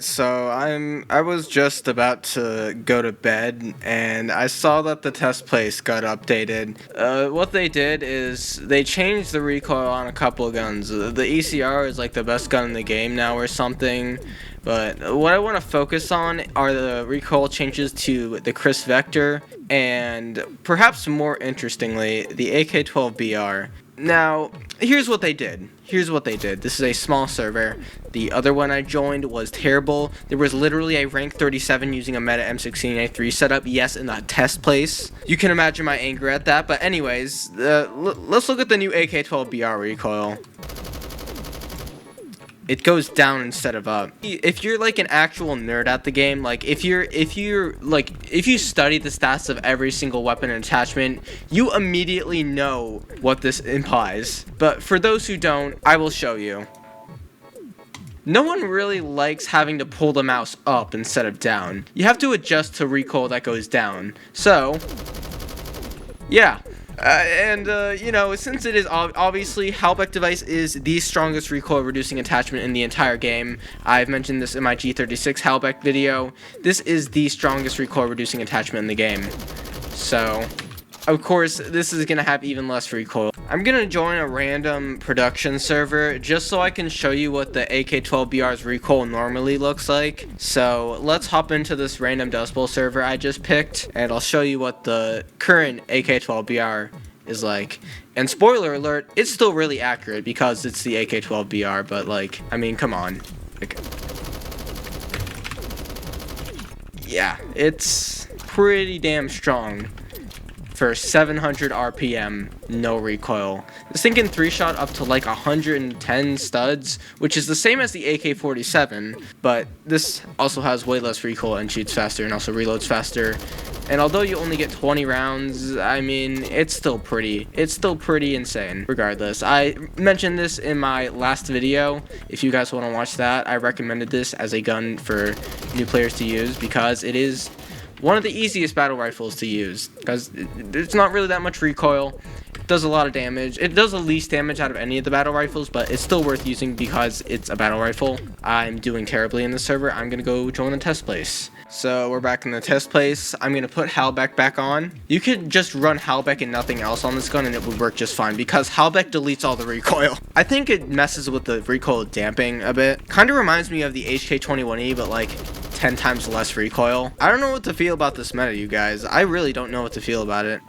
So I was just about to go to bed and I saw that the test place got updated. What they did is they changed the recoil on a couple of guns. The ECR is like the best gun in the game now or something. But what I want to focus on are the recoil changes to the Chris Vector and perhaps more interestingly, the AK-12BR. Now, here's what they did. This is a small server. The other one I joined was terrible. There was literally a rank 37 using a meta M16A3 setup, yes, in the test place. You can imagine my anger at that, but anyways, let's look at the new AK-12BR recoil. It goes down instead of up. If you're like an actual nerd at the game, like if you study the stats of every single weapon and attachment, you immediately know what this implies. But for those who don't, I will show you. No one really likes having to pull the mouse up instead of down. You have to adjust to recoil that goes down. So, yeah. You know, since it is obviously halbek device is the strongest recoil reducing attachment in the entire game. I've mentioned this in my G36 halbek video. This is the strongest recoil reducing attachment in the game. So, of course, this is going to have even less recoil. I'm going to join a random production server just so I can show you what the AK-12BR's recoil normally looks like. So let's hop into this random Dust Bowl server I just picked, and I'll show you what the current AK-12BR is like. And spoiler alert, it's still really accurate because it's the AK-12BR, but like, I mean, come on. Like, yeah, it's pretty damn strong. For 700 RPM, no recoil. This thing can 3-shot up to like 110 studs, which is the same as the AK-47, but this also has way less recoil and shoots faster and also reloads faster. And although you only get 20 rounds, I mean, it's still pretty insane. Regardless, I mentioned this in my last video. If you guys want to watch that, I recommended this as a gun for new players to use because it is one of the easiest battle rifles to use because it's not really that much recoil. It does a lot of damage. It does the least damage out of any of the battle rifles, but it's still worth using because it's a battle rifle. I'm doing terribly in the server. I'm gonna go join the test place. So we're back in the test place. I'm gonna put halbek back on. You could just run halbek and nothing else on this gun and it would work just fine because halbek deletes all the recoil. I think it messes with the recoil damping a bit. Kind of reminds me of the HK21E, but like 10 times less recoil. I don't know what to feel about this meta, you guys. I really don't know what to feel about it.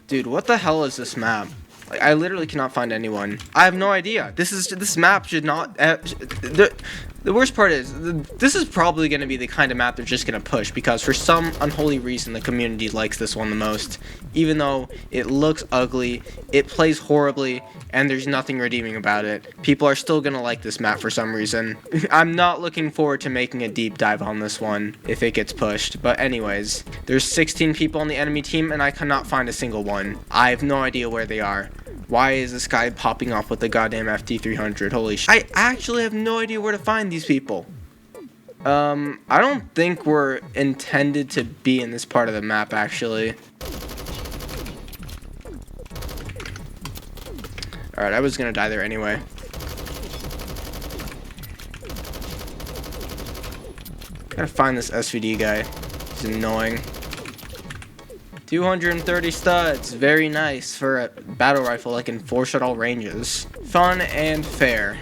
Dude, what the hell is this map? Like, I literally cannot find anyone. I have no idea. This map should not. The worst part is, this is probably going to be the kind of map they're just going to push because for some unholy reason the community likes this one the most. Even though it looks ugly, it plays horribly, and there's nothing redeeming about it. People are still going to like this map for some reason. I'm not looking forward to making a deep dive on this one if it gets pushed. But anyways, there's 16 people on the enemy team and I cannot find a single one. I have no idea where they are. Why is this guy popping off with the goddamn FT300? Holy sh! I actually have no idea where to find these people. I don't think we're intended to be in this part of the map, actually. Alright, I was gonna die there anyway. Gotta find this SVD guy. He's annoying. 230 studs, very nice for a battle rifle like in 4-shot all ranges. Fun and fair.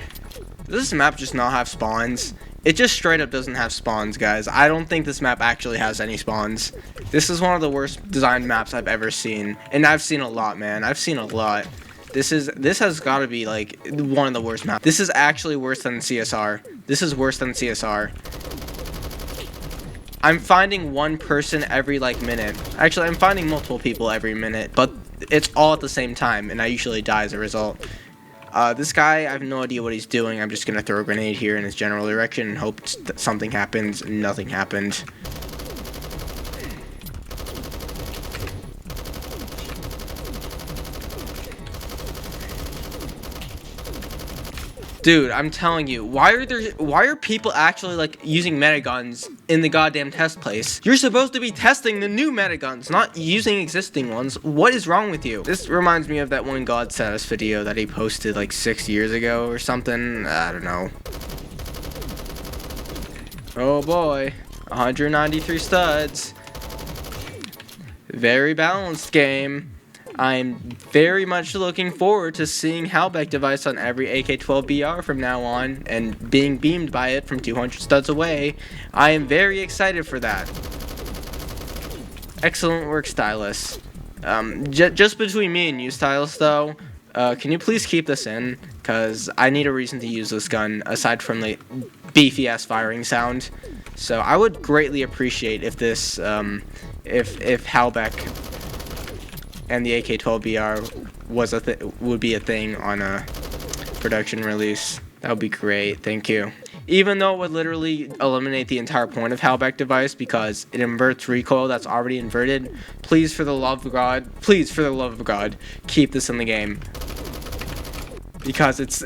Does this map just not have spawns? It just straight up doesn't have spawns, guys. I don't think this map actually has any spawns. This is one of the worst designed maps I've ever seen. And I've seen a lot, man. I've seen a lot. This has got to be like one of the worst maps. This is actually worse than CSR. This is worse than CSR. I'm finding one person every like minute. Actually, I'm finding multiple people every minute, but it's all at the same time, and I usually die as a result. This guy, I have no idea what he's doing. I'm just gonna throw a grenade here in his general direction and hope that something happens. Nothing happened. Dude, I'm telling you, why are people actually like using metaguns in the goddamn test place? You're supposed to be testing the new metaguns, not using existing ones. What is wrong with you? This reminds me of that one God Status video that he posted like 6 years ago or something. I don't know. Oh boy, 193 studs. Very balanced game. I'm very much looking forward to seeing halbek device on every AK-12BR from now on and being beamed by it from 200 studs away. I am very excited for that. Excellent work, stylis. Just between me and you, stylis, though, can you please keep this in? Because I need a reason to use this gun aside from the beefy-ass firing sound. So I would greatly appreciate if this, if halbek and the AK-12BR was would be a thing on a production release. That would be great. Thank you. Even though it would literally eliminate the entire point of halbek device because it inverts recoil that's already inverted, please, for the love of God, keep this in the game. Because it's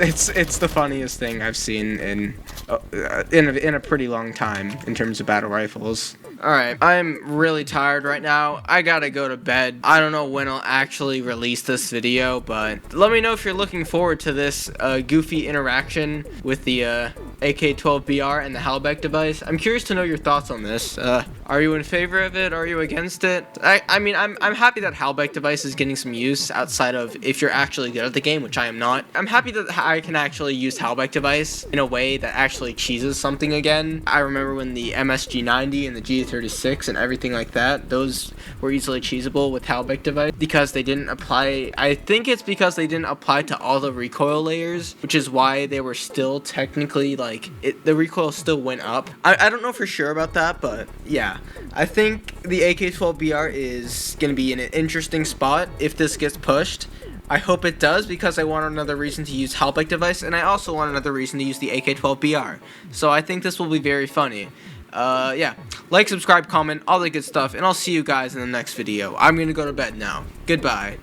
the funniest thing I've seen in a pretty long time in terms of battle rifles. Alright, I'm really tired right now. I gotta go to bed. I don't know when I'll actually release this video, but let me know if you're looking forward to this goofy interaction with the AK-12BR and the halbek device. I'm curious to know your thoughts on this. Are you in favor of it? Are you against it? I mean, I'm happy that halbek device is getting some use outside of if you're actually good at the game, which I am not. I'm happy that I can actually use halbek device in a way that actually cheeses something again. I remember when the MSG90 and the G36 and everything like that, those were easily cheesable with halbek device because they didn't apply. I think it's because they didn't apply to all the recoil layers, which is why they were still technically like the recoil still went up. I don't know for sure about that, but yeah, I think the AK-12BR is gonna be in an interesting spot if this gets pushed. I hope it does because I want another reason to use halbek device, and I also want another reason to use the AK-12BR. So I think this will be very funny. Yeah, like, subscribe, comment, all that good stuff, and I'll see you guys in the next video. I'm gonna go to bed now. Goodbye.